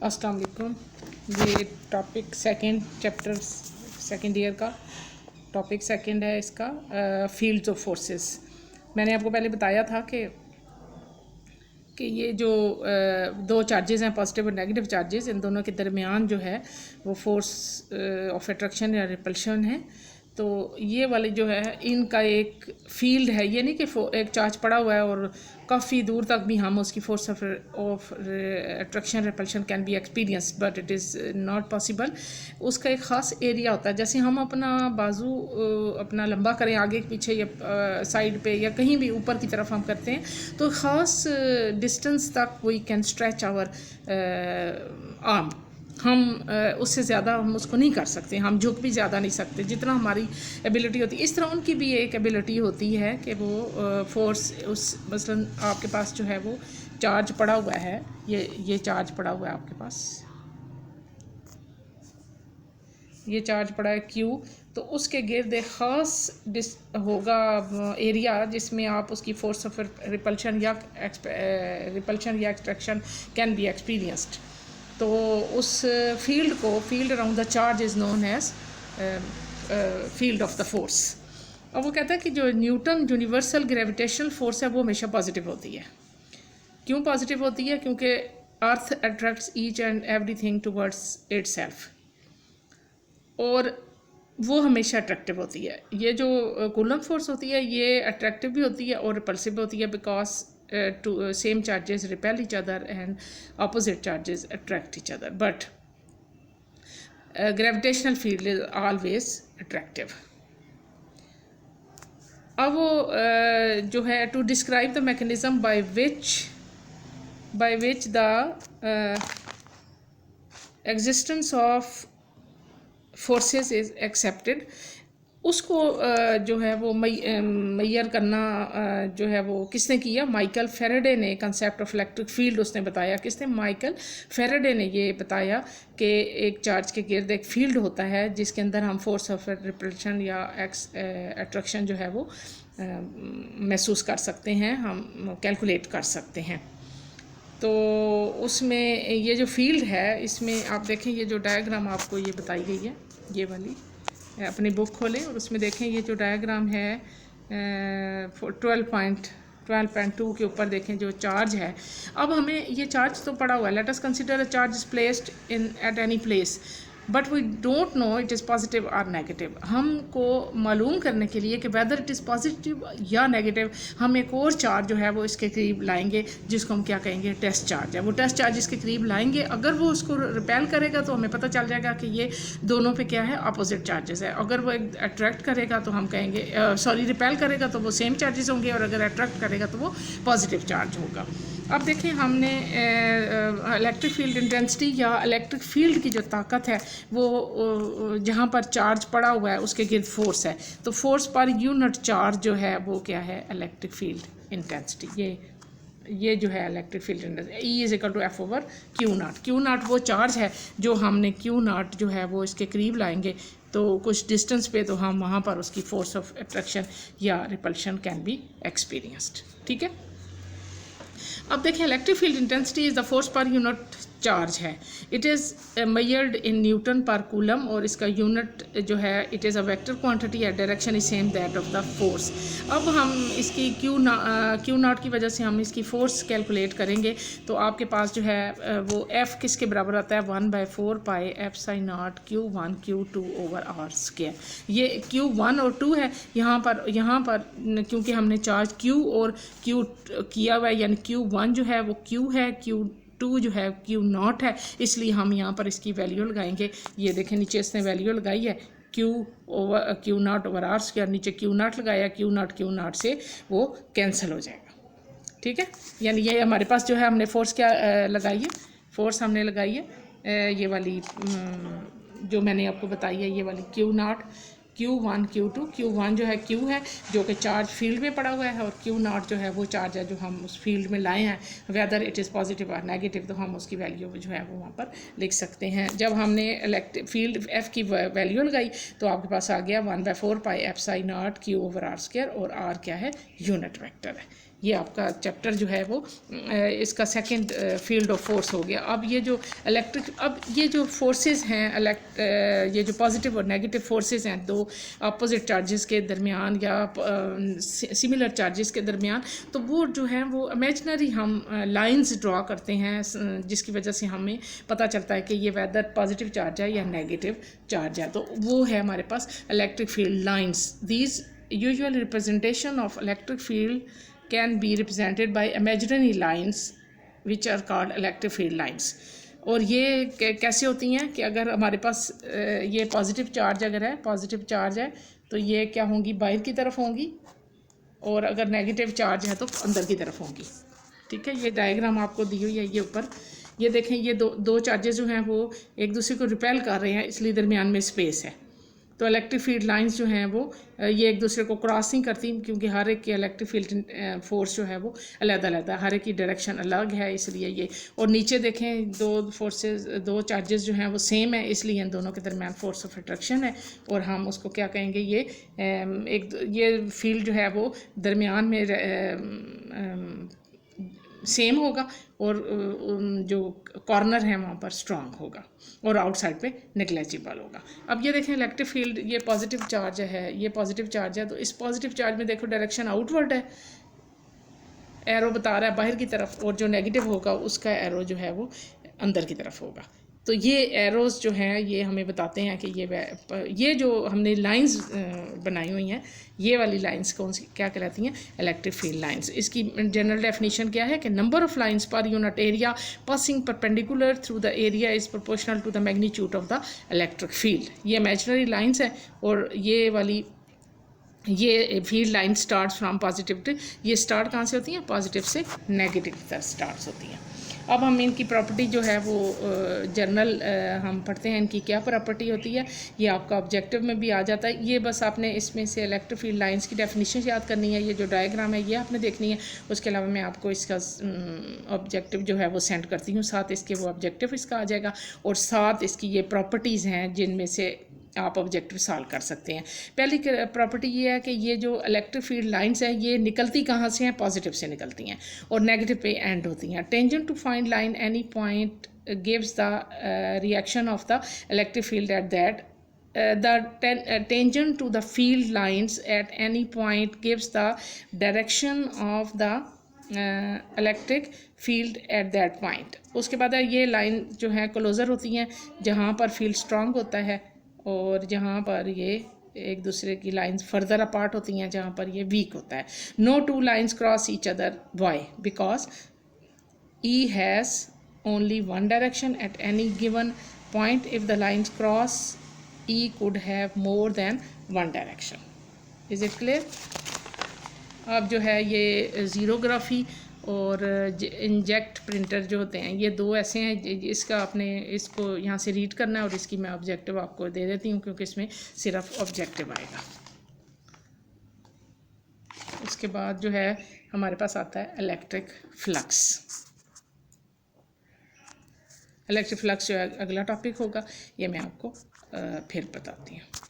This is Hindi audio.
अस्सलाम वालेकुम। ये टॉपिक चैप्टर सेकंड ईयर का टॉपिक सेकंड है इसका, फील्ड्स ऑफ फोर्सेस। मैंने आपको पहले बताया था कि ये जो दो चार्जेस हैं, पॉजिटिव और नेगेटिव चार्जेस, इन दोनों के दरमियान जो है वो फोर्स ऑफ अट्रैक्शन या रिपल्शन है। तो ये वाली जो है इनका एक फील्ड है, ये नहीं कि एक चार्ज पड़ा हुआ है और काफ़ी दूर तक भी हम उसकी force of attraction repulsion can B experience, but it is not possible. उसका एक ख़ास एरिया होता है। जैसे हम अपना बाजू अपना लंबा करें आगे पीछे या साइड पे या कहीं भी ऊपर की तरफ हम करते हैं, तो ख़ास डिस्टेंस तक we can stretch our arm. हम उससे ज़्यादा हम उसको नहीं कर सकते, हम झुक भी ज़्यादा नहीं सकते जितना हमारी एबिलिटी होती है। इस तरह उनकी भी एक एबिलिटी होती है कि वो फोर्स उस मसलन आपके पास जो है वो चार्ज पड़ा हुआ है, ये चार्ज पड़ा हुआ है आपके पास, ये चार्ज पड़ा है Q, तो उसके गिर्द एक ख़ास होगा एरिया जिसमें आप उसकी फोर्स ऑफ रिपल्शन या एक्सट्रैक्शन कैन बी एक्सपीरियंस्ड। तो उस field around the charge is known as field of the force. अब वो कहता है कि जो न्यूटन यूनिवर्सल ग्रेविटेशनल फोर्स है वो हमेशा पॉजिटिव होती है। क्यों पॉजिटिव होती है? क्योंकि अर्थ attracts each and everything towards itself, और वो हमेशा अट्रैक्टिव होती है। ये जो कूलम फोर्स होती है ये अट्रैक्टिव भी होती है और रिपल्सिव भी होती है, because same charges repel each other and opposite charges attract each other, but gravitational field is always attractive. अब वो जो है to describe the mechanism by which the existence of forces is accepted, उसको जो है वो मैयर करना जो है वो किसने किया? माइकल फेरेडे ने। कंसेप्ट ऑफ इलेक्ट्रिक फील्ड उसने बताया। किसने? माइकल फेरेडे ने ये बताया कि एक चार्ज के गिर्द एक फील्ड होता है जिसके अंदर हम फोर्स ऑफ रिपल्शन या अट्रैक्शन जो है वो महसूस कर सकते हैं, हम कैलकुलेट कर सकते हैं। तो उसमें ये जो फील्ड है, इसमें आप देखें ये जो डायग्राम आपको ये बताई गई है, ये वाली अपनी बुक खोलें और उसमें देखें ये जो डायग्राम है 12.2 के ऊपर देखें जो चार्ज है। अब हमें ये चार्ज तो पड़ा हुआ है, let us consider a charge is placed in at any place, but we don't know it is positive और नेगेटिव। हमको मालूम करने के लिए कि वेदर इट इज़ पॉजिटिव या नेगेटिव, हम एक और चार्ज जो है वो इसके करीब लाएंगे जिसको हम क्या कहेंगे? टेस्ट चार्ज है। वो टेस्ट चार्ज इसके करीब लाएंगे, अगर वो उसको रिपेल करेगा तो हमें पता चल जाएगा कि ये दोनों पे क्या है? अपोजिट चार्जेस है। अगर वो अट्रैक्ट करेगा तो हम कहेंगे रिपेल करेगा तो वो सेम चार्जेस होंगे, और अगर अट्रैक्ट करेगा तो वो पॉजिटिव चार्ज होगा। अब देखें हमने इलेक्ट्रिक फील्ड इंटेंसिटी या इलेक्ट्रिक फील्ड की जो ताकत है वो जहाँ पर चार्ज पड़ा हुआ है उसके गिर्द फोर्स है, तो फोर्स पर यूनिट चार्ज जो है वो क्या है? Electric field intensity. ये जो है electric field intensity E is equal to F over Q naught. Q naught वो चार्ज है जो हमने Q नॉट जो है वो इसके करीब लाएंगे तो कुछ डिस्टेंस पे, तो हम वहाँ पर उसकी फोर्स ऑफ अट्रैक्शन या रिपल्शन कैन बी एक्सपीरियंस्ड। ठीक है। अब देखें electric field intensity is the force per unit charge है। It is measured in newton per coulomb, और इसका यूनिट जो है it is a vector quantity at direction is same that of the force. अब हम इसकी क्यू नॉट की वजह से हम इसकी फोर्स कैलकुलेट करेंगे, तो आपके पास जो है वो F किसके बराबर आता है? 1/4 pi epsilon naught Q1 Q2 over R square. ये Q1 और 2 है। यहाँ पर क्योंकि हमने चार्ज Q और Q किया हुआ है, यानी Q1 जो है वो Q है, Q2 जो है Q नॉट है, इसलिए हम यहाँ पर इसकी वैल्यू लगाएंगे। ये देखें नीचे इसने वैल्यू लगाई है Q not over R square, नीचे Q नॉट लगाया, Q नॉट से वो कैंसिल हो जाएगा। ठीक है। यानी ये हमारे पास जो है हमने फोर्स क्या लगाई है? फोर्स हमने लगाई है ये वाली जो मैंने आपको बताई है, ये वाली Q not Q1 Q2। Q1 जो है Q है जो कि चार्ज फील्ड में पड़ा हुआ है, और Q नॉट जो है वो चार्ज है जो हम उस फील्ड में लाए हैं, वेदर इट इज़ पॉजिटिव और नेगेटिव, तो हम उसकी वैल्यू जो है वो वहाँ पर लिख सकते हैं। जब हमने इलेक्ट्रिक फील्ड F की वैल्यू लगाई तो आपके पास आ गया 1/4 pi epsilon naught Q over R square, और R क्या है? यूनिट वेक्टर है। ये आपका चैप्टर जो है वो इसका सेकंड फील्ड ऑफ फोर्स हो गया। अब ये जो ये जो फोर्सेस हैं ये जो पॉजिटिव और नेगेटिव फोर्सेस हैं दो अपोजिट चार्जेस के दरमियान या सिमिलर चार्जेस के दरमियान, तो वो जो है वो इमेजिनरी हम लाइंस ड्रॉ करते हैं जिसकी वजह से हमें पता चलता है कि ये वेदर पॉजिटिव चार्ज है या नेगेटिव चार्ज है। तो वो है हमारे पास electric field lines. These usual representation of electric field can be represented by imaginary lines which are called electric field lines. और ये कैसे होती हैं कि अगर हमारे पास ये पॉजिटिव चार्ज अगर है, पॉजिटिव चार्ज है तो ये क्या होंगी, बाहर की तरफ होंगी, और अगर नेगेटिव चार्ज है तो अंदर की तरफ होंगी। ठीक है, ये डायग्राम आपको दी हुई है ये ऊपर। ये देखें, ये दो चार्जेस जो हैं वो एक दूसरे को रिपेल कर रहे हैं, इसलिए दरमियान में स्पेस है। तो इलेक्ट्रिक फील्ड लाइंस जो हैं वो ये एक दूसरे को क्रॉस नहीं करती, क्योंकि हर एक की इलेक्ट्रिक फील्ड फोर्स जो है वो अलग-अलग है, हर एक की डायरेक्शन अलग है, इसलिए ये। और नीचे देखें, दो चार्जेस जो हैं वो सेम है, इसलिए इन दोनों के दरमियान फोर्स ऑफ अट्रैक्शन है। और हम उसको क्या कहेंगे, ये फील्ड जो है वो दरमियान में सेम होगा और जो कॉर्नर है वहाँ पर स्ट्रांग होगा और आउटसाइड पे नेग्लेजिबल होगा। अब ये देखें, इलेक्ट्रिक फील्ड ये पॉजिटिव चार्ज है, ये पॉजिटिव चार्ज है, तो इस पॉजिटिव चार्ज में देखो डायरेक्शन आउटवर्ड है, एरो बता रहा है बाहर की तरफ, और जो नेगेटिव होगा उसका एरो जो है वो अंदर की तरफ होगा। तो ये एरोज़ जो हैं ये हमें बताते हैं कि ये जो हमने लाइंस बनाई हुई हैं, ये वाली लाइंस कौन सी क्या कहलाती हैं, इलेक्ट्रिक फील्ड लाइंस। इसकी जनरल डेफिनेशन क्या है कि number of lines per unit area passing perpendicular through the area is proportional to the magnitude of the electric field. ये इमेजिनरी लाइंस है, और ये field line start from positive, ये स्टार्ट कहाँ से होती हैं, पॉजिटिव से नेगेटिव तक स्टार्ट होती हैं। अब हम इनकी प्रॉपर्टी जो है वो जनरल हम पढ़ते हैं, इनकी क्या प्रॉपर्टी होती है, ये आपका ऑब्जेक्टिव में भी आ जाता है। ये बस आपने इसमें से इलेक्ट्रिक फील्ड लाइंस की डेफिनेशन याद करनी है, ये जो डायग्राम है ये आपने देखनी है। उसके अलावा मैं आपको इसका ऑब्जेक्टिव जो है वो सेंड करती हूँ, साथ इसके वो ऑब्जेक्टिव इसका आ जाएगा, और साथ इसकी ये प्रॉपर्टीज़ हैं जिनमें से आप ऑब्जेक्टिव सॉल्व कर सकते हैं। पहली प्रॉपर्टी ये है कि ये जो इलेक्ट्रिक फील्ड लाइंस हैं ये निकलती कहाँ से हैं, पॉजिटिव से निकलती हैं और नेगेटिव पे एंड होती हैं। Tangent to find line any point gives the reaction of the electric field at that the tangent to the field lines at any point gives the direction of the electric field at that point. उसके बाद ये लाइन जो है क्लोज़र होती हैं जहाँ पर फील्ड स्ट्रांग होता है, और जहाँ पर ये एक दूसरे की लाइंस फर्दर अपार्ट होती हैं जहाँ पर ये वीक होता है। No two lines cross each other, why, because E has only one direction at any given point. If the lines cross E could have more than one direction. Is it clear? अब जो है ये ज़ीरोग्राफी और इंजेक्ट प्रिंटर जो होते हैं ये दो ऐसे हैं, इसका आपने इसको यहाँ से रीड करना है, और इसकी मैं ऑब्जेक्टिव आपको दे देती हूँ क्योंकि इसमें सिर्फ ऑब्जेक्टिव आएगा। उसके बाद जो है हमारे पास आता है इलेक्ट्रिक फ्लक्स। इलेक्ट्रिक फ्लक्स जो है अगला टॉपिक होगा, ये मैं आपको फिर बताती हूँ।